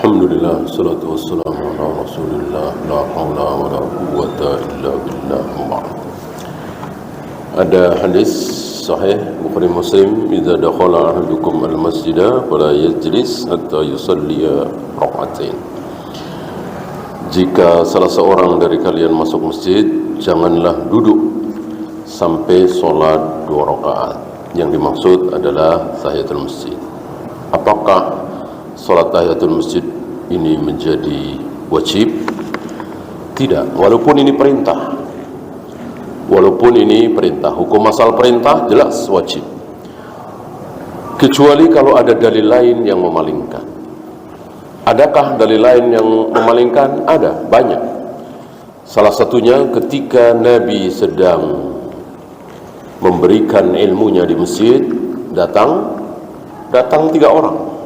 Alhamdulillah, salatu wassalamu ala rasulillah, la hawla wa la quwwata illa billah. Ada hadis sahih Bukhari Muslim, idza dakhala ahadukum al-masjida fala yajlis hatta yusalliya rak'atain. Jika salah seorang dari kalian masuk masjid, janganlah duduk sampai solat 2 rakaat. Yang dimaksud adalah tahiyatul masjid. Apakah solat tahiyatul masjid ini menjadi wajib? Tidak, walaupun ini perintah. Walaupun ini perintah, hukum asal perintah jelas wajib. Kecuali kalau ada dalil lain yang memalingkan. Adakah dalil lain yang memalingkan? Ada, banyak. Salah satunya ketika Nabi sedang memberikan ilmunya di masjid, datang 3 orang.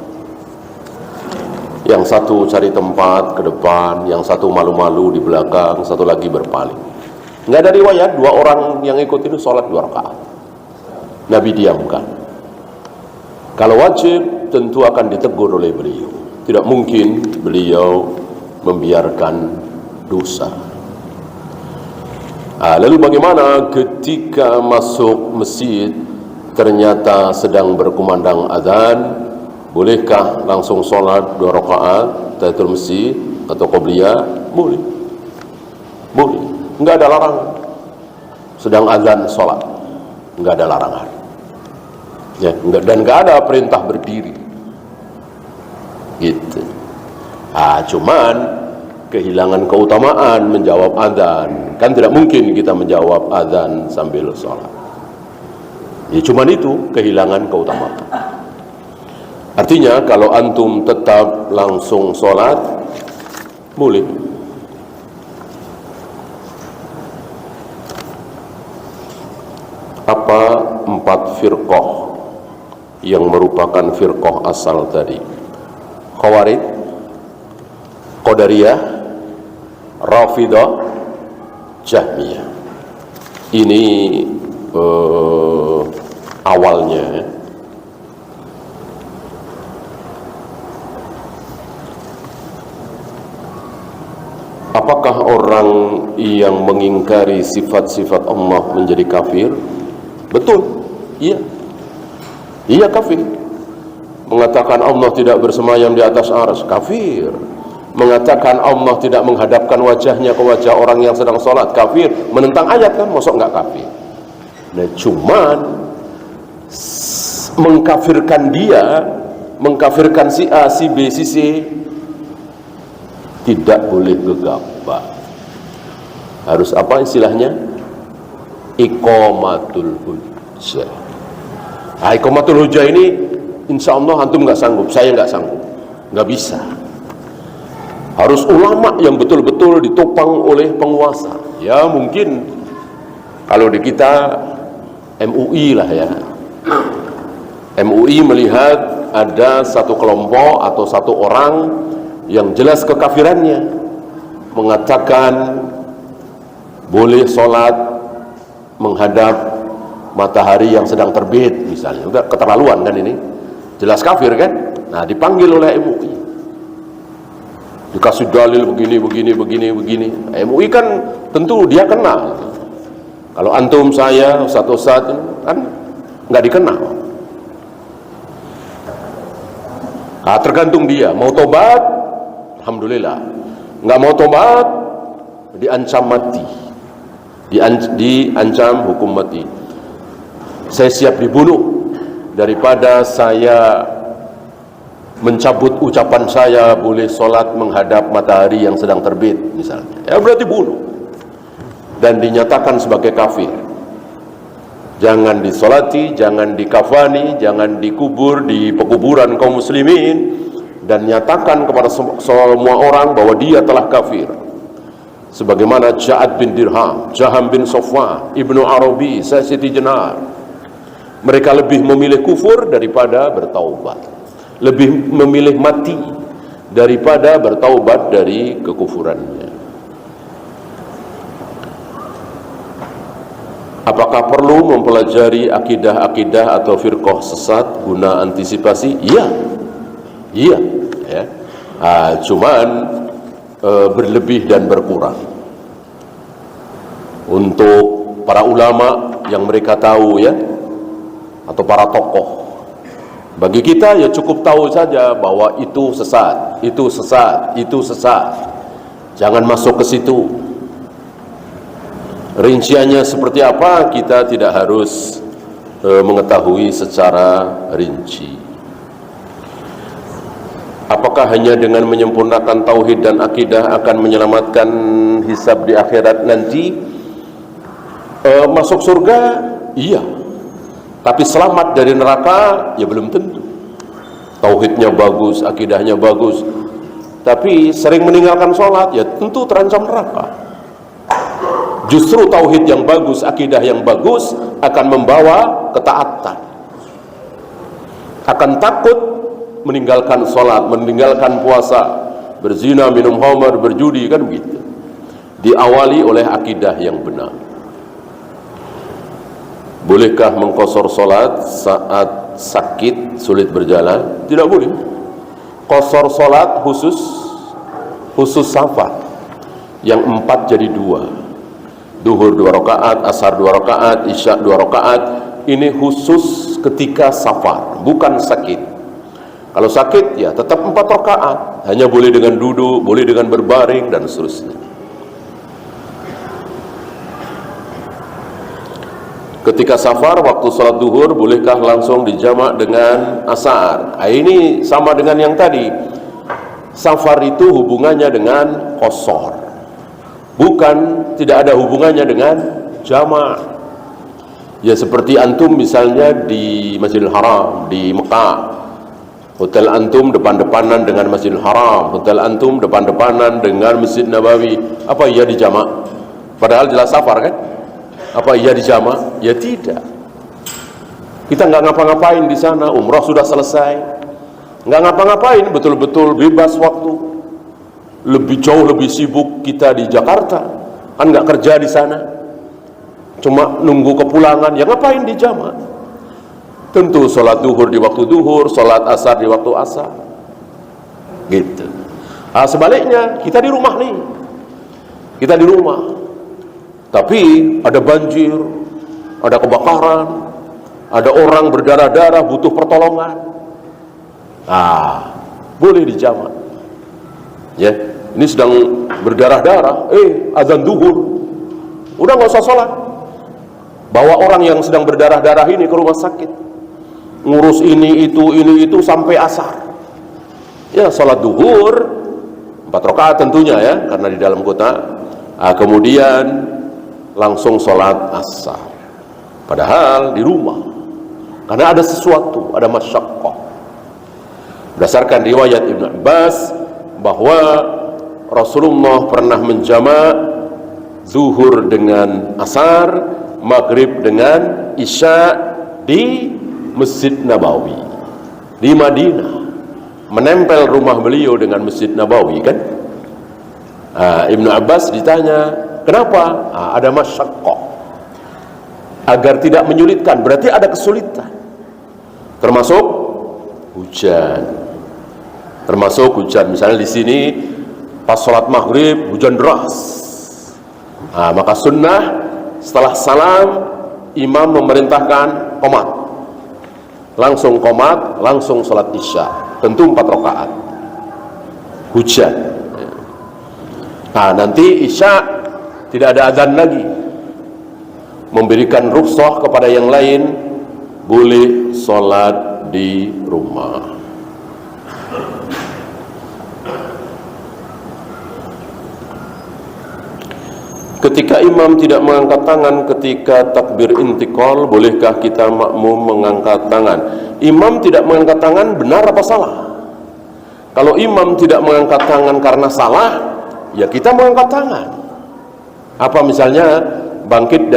Yang satu cari tempat ke depan, yang satu malu-malu di belakang, satu lagi berpaling. Nggak ada riwayat 2 orang yang ikut itu sholat 2 rakaat. Nabi diamkan. Kalau wajib tentu akan ditegur oleh beliau. Tidak mungkin beliau membiarkan dosa. Lalu bagaimana ketika masuk masjid ternyata sedang berkumandang azan? Bolehkah langsung sholat 2 rakaat tahiyatul masjid atau qobliyah? Boleh. Boleh. Enggak ada larangan. Sedang azan sholat, enggak ada larangan. Ya, dan enggak ada perintah berdiri. Gitu. Cuman kehilangan keutamaan menjawab azan. Kan tidak mungkin kita menjawab azan sambil sholat. Ya cuman itu kehilangan keutamaan. Artinya kalau antum tetap langsung sholat, boleh. Apa 4 firqah yang merupakan firqah asal tadi? Khawarij, Qadariyah, Rafidah, Jahmiyah. Ini awalnya. Apakah orang yang mengingkari sifat-sifat Allah menjadi kafir? Betul, iya. Iya kafir. Mengatakan Allah tidak bersemayam di atas arsy, kafir. Mengatakan Allah tidak menghadapkan wajahnya ke wajah orang yang sedang sholat, kafir. Menentang ayat kan, mosok nggak kafir. Nah cuman mengkafirkan dia, mengkafirkan si A, si B, si C, tidak boleh gegabah. Harus apa istilahnya? Iqamatul hujjah. Iqamatul hujjah ini insya Allah antum nggak sanggup, saya nggak sanggup, nggak bisa. Harus ulama yang betul-betul ditopang oleh penguasa. Ya mungkin kalau di kita MUI lah ya. MUI melihat ada satu kelompok atau satu orang yang jelas kekafirannya, mengatakan boleh sholat menghadap matahari yang sedang terbit misalnya. Udah keterlaluan kan ini, jelas kafir kan. Nah dipanggil oleh MUI, dikasih dalil begini. MUI kan tentu dia kenal. Kalau antum saya satu saat kan nggak dikenal. Tergantung dia mau tobat, alhamdulillah. Nggak mau tobat, diancam mati. Diancam hukum mati. Saya siap dibunuh daripada saya mencabut ucapan saya boleh sholat menghadap matahari yang sedang terbit misalnya. Ya berarti bunuh dan dinyatakan sebagai kafir. Jangan disolati, jangan dikafani, jangan dikubur di pekuburan kaum muslimin, dan nyatakan kepada semua orang bahwa dia telah kafir. Sebagaimana Ja'ad bin Dirham, Jaham bin Safwan, Ibnu Arabi, Siti Jenar. Mereka lebih memilih kufur daripada bertaubat. Lebih memilih mati daripada bertaubat dari kekufurannya. Apakah perlu mempelajari akidah-akidah atau firqah sesat guna antisipasi? Iya. Ya. Cuman berlebih dan berkurang. Untuk para ulama yang mereka tahu ya, atau para tokoh, bagi kita ya cukup tahu saja bahwa itu sesat, itu sesat, itu sesat. Jangan masuk ke situ. Rinciannya seperti apa kita tidak harus mengetahui secara rinci. Apakah hanya dengan menyempurnakan tauhid dan akidah akan menyelamatkan hisab di akhirat nanti? Masuk surga? Iya. Tapi selamat dari neraka? Ya belum tentu. Tauhidnya bagus, akidahnya bagus, tapi sering meninggalkan sholat, ya tentu terancam neraka. Justru tauhid yang bagus, akidah yang bagus akan membawa ketaatan. Akan takut meninggalkan sholat, meninggalkan puasa, berzina, minum khamar, berjudi, kan begitu. Diawali oleh akidah yang benar. Bolehkah mengqashar sholat saat sakit, sulit berjalan? Tidak boleh. Qashar sholat khusus safar, yang 4 jadi 2. Duhur 2 rakaat, asar 2 rakaat, isya 2 rakaat. Ini khusus ketika safar, bukan sakit. Kalau sakit ya tetap 4 rakaat, hanya boleh dengan duduk, boleh dengan berbaring dan seterusnya. Ketika safar, waktu sholat duhur, bolehkah langsung dijamak dengan asar? Ini sama dengan yang tadi. Safar itu hubungannya dengan qashar, bukan, tidak ada hubungannya dengan jamak. Ya seperti antum misalnya di Masjidil Haram di Mekah, hotel antum depan-depanan dengan Masjidil Haram, hotel antum depan-depanan dengan Masjid Nabawi. Apa iya dijamak? Padahal jelas safar kan? Apa iya dijamak? Ya tidak. Kita nggak ngapa-ngapain di sana, umrah sudah selesai, nggak ngapa-ngapain, betul-betul bebas waktu. Lebih jauh lebih sibuk kita di Jakarta, kan nggak kerja di sana, cuma nunggu kepulangan. Ya ngapain dijamak? Tentu sholat duhur di waktu duhur, sholat asar di waktu asar, gitu. Sebaliknya kita di rumah nih, kita di rumah, tapi ada banjir, ada kebakaran, ada orang berdarah-darah butuh pertolongan. Boleh dijamak. Ya, ini sedang berdarah-darah, azan duhur, udah nggak usah sholat. Bawa orang yang sedang berdarah-darah ini ke rumah sakit, ngurus ini itu sampai asar. Ya, sholat duhur 4 rakaat tentunya ya, karena di dalam kota. Kemudian langsung sholat asar, padahal di rumah, karena ada sesuatu, ada masyaqqah. Berdasarkan riwayat Ibnu Abbas bahwa Rasulullah pernah menjamak zuhur dengan asar, maghrib dengan isya di Masjid Nabawi di Madinah, menempel rumah beliau dengan Masjid Nabawi kan. Ibnu Abbas ditanya, kenapa? Ada masyaqqah, agar tidak menyulitkan. Berarti ada kesulitan, termasuk hujan, misalnya di sini pas sholat maghrib hujan deras. Maka sunnah setelah salam imam memerintahkan qomat, langsung sholat isya, tentu 4 rakaat. Hujan, nanti isya tidak ada azan lagi, memberikan rukhsah kepada yang lain, boleh sholat di rumah. Ketika imam tidak mengangkat tangan ketika takbir intiqal, bolehkah kita makmum mengangkat tangan? Imam tidak mengangkat tangan, benar apa salah? Kalau imam tidak mengangkat tangan karena salah, ya kita mengangkat tangan. Apa misalnya bangkit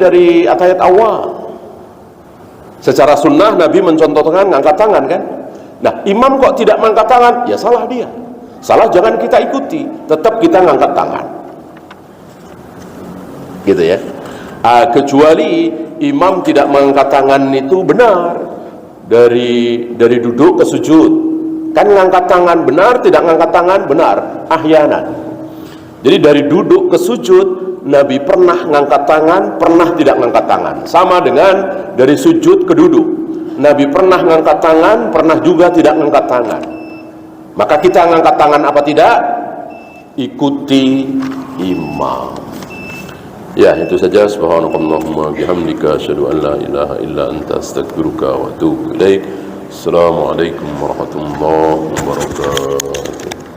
dari atayat awal. Secara sunnah Nabi mencontohkan mengangkat tangan kan. Nah, imam kok tidak mengangkat tangan, ya salah dia. Salah jangan kita ikuti, tetap kita ngangkat tangan, gitu ya. Kecuali imam tidak mengangkat tangan itu benar dari duduk ke sujud, Kan ngangkat tangan benar, tidak ngangkat tangan benar, ahyanan. Jadi dari duduk ke sujud, Nabi pernah ngangkat tangan, pernah tidak ngangkat tangan. Sama dengan dari sujud ke duduk, Nabi pernah ngangkat tangan, pernah juga tidak ngangkat tangan. Maka kita ngangkat tangan apa tidak? Ikuti imam. Ya, itu saja. Subhanakallahumma bihamdika asyhadu an la ilaha illa anta astaghfiruka wa atubu ilaik. Assalamualaikum warahmatullahi wabarakatuh.